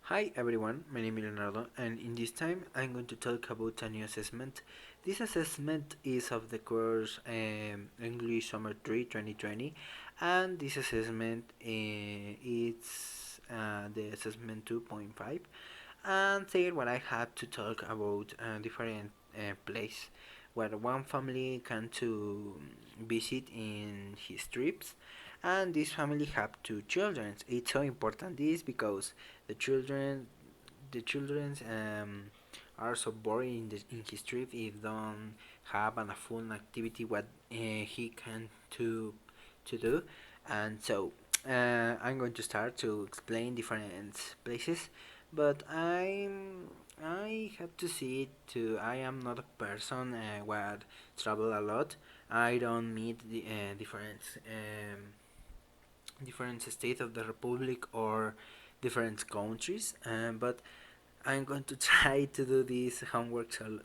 Hi everyone, my name is Leonardo, and in this time I'm going to talk about a new assessment. This assessment is of the course English Summer 3 2020, and this assessment is the assessment 2.5. And there, what I have to talk about different place where one family can to visit in his trips, and this family have two children. It's so important this because the children the children's are so boring in his trip if don't have a full activity what he can to do. And so I'm going to start to explain different places, but I have to see it too. I am not a person what travel a lot. I don't meet the different states of the republic or different countries, but I'm going to try to do this homework so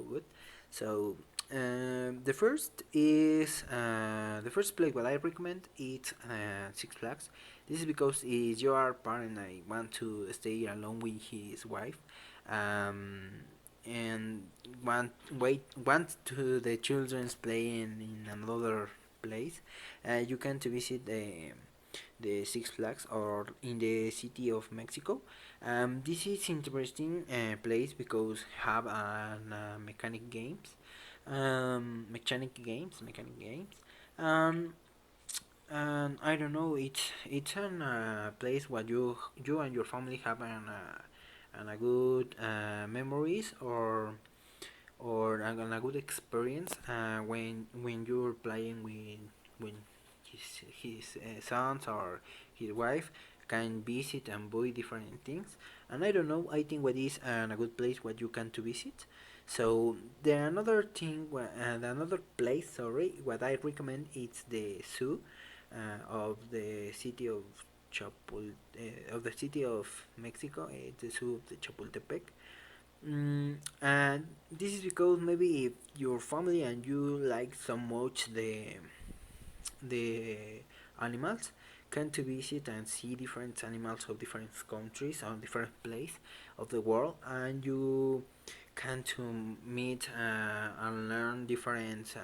good. So the first place what I recommend is Six Flags. This is because if you are a parent, I want to stay alone with his wife, um, and want to the children's playing in another place. You can to visit the Six Flags or in the city of Mexico. This is interesting place because have mechanic games. Um, and I don't know, it's an place where you and your family have an a good memories or a good experience when you're playing with his sons or his wife can visit and buy different things. And I don't know, I think what is a good place what you can to visit. So the another thing and another place, sorry, what I recommend is the zoo of the city of of the city of Mexico. It's the zoo of the Chapultepec. And this is because maybe if your family and you like so much the animals, can to visit and see different animals of different countries or different place of the world, and you can to meet and learn different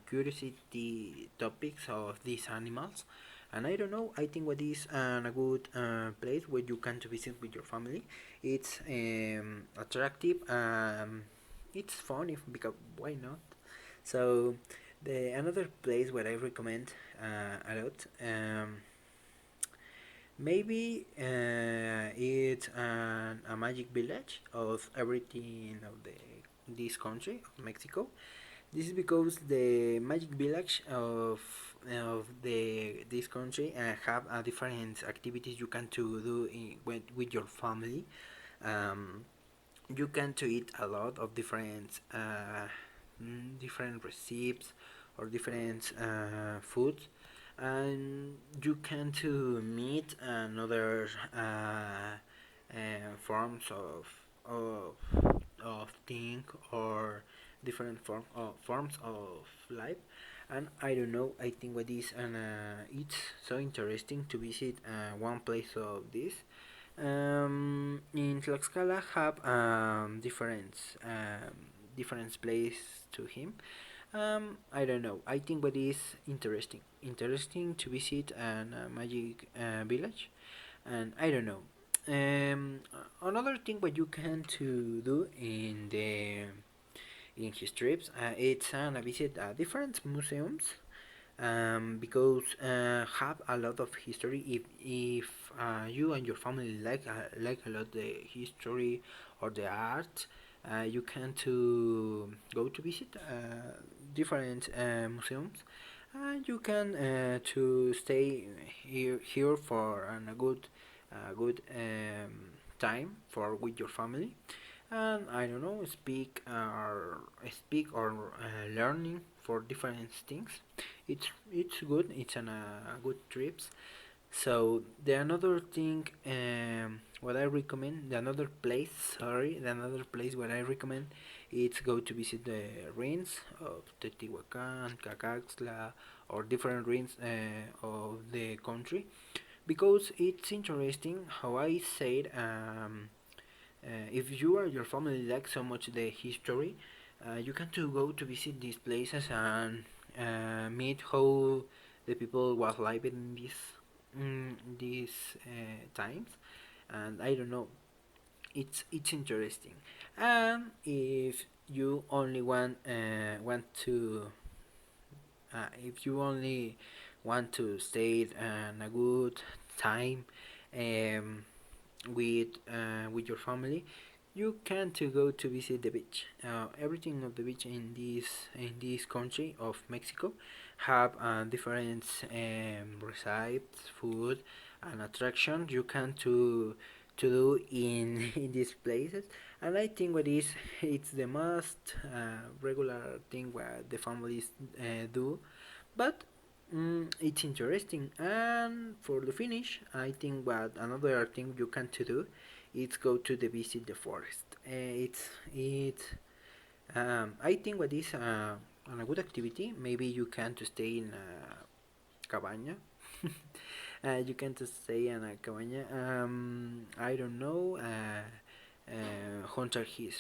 curiosity topics of these animals. And I don't know, I think what is a good place where you can to visit with your family. It's attractive, it's fun if because why not. So the another place where I recommend a lot, maybe it's a magic village of everything of the this country of Mexico. This is because the magic village of the this country have different activities you can to do with your family. Um, you can to eat a lot of different recipes or different foods, and you can to meet another forms of thing or different forms of life. And I don't know, I think what is and it's so interesting to visit one place of this. In Tlaxcala have different place to him. I don't know. I think what is interesting to visit an magic village, and I don't know. Another thing what you can to do in his trips, it's a visit different museums, because have a lot of history. If you and your family like a lot the history or the art, you can to go to visit different museums, and you can to stay here for a good time for with your family. And I don't know, speak or learning for different things. It's good. It's an good trips. So the another thing, what I recommend, the another place what I recommend, it's go to visit the ruins of Teotihuacan, Cacaxtla, or different ruins of the country, because it's interesting how I said, if you or your family like so much the history, you can to go to visit these places and meet how the people was living in these times, and I don't know, it's interesting. And if you only want to if you only want to stay in a good time, um, with your family, you can to go to visit the beach. Everything of the beach in this country of Mexico have different recipes, food, and attractions you can to do in in these places. And I think what is it's the most regular thing where the families do, but it's interesting. And for the finish, I think what another thing you can to do is go to the visit the forest. It's I think what is a good activity. Maybe you can to stay in a cabaña. You can to stay in a cabaña. I don't know. Hunter his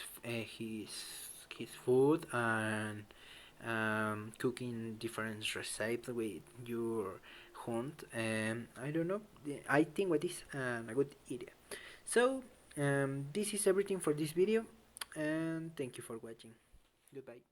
food and cooking different recipes with your hunt. I don't know. I think what is a good idea. So this is everything for this video, and thank you for watching. Goodbye.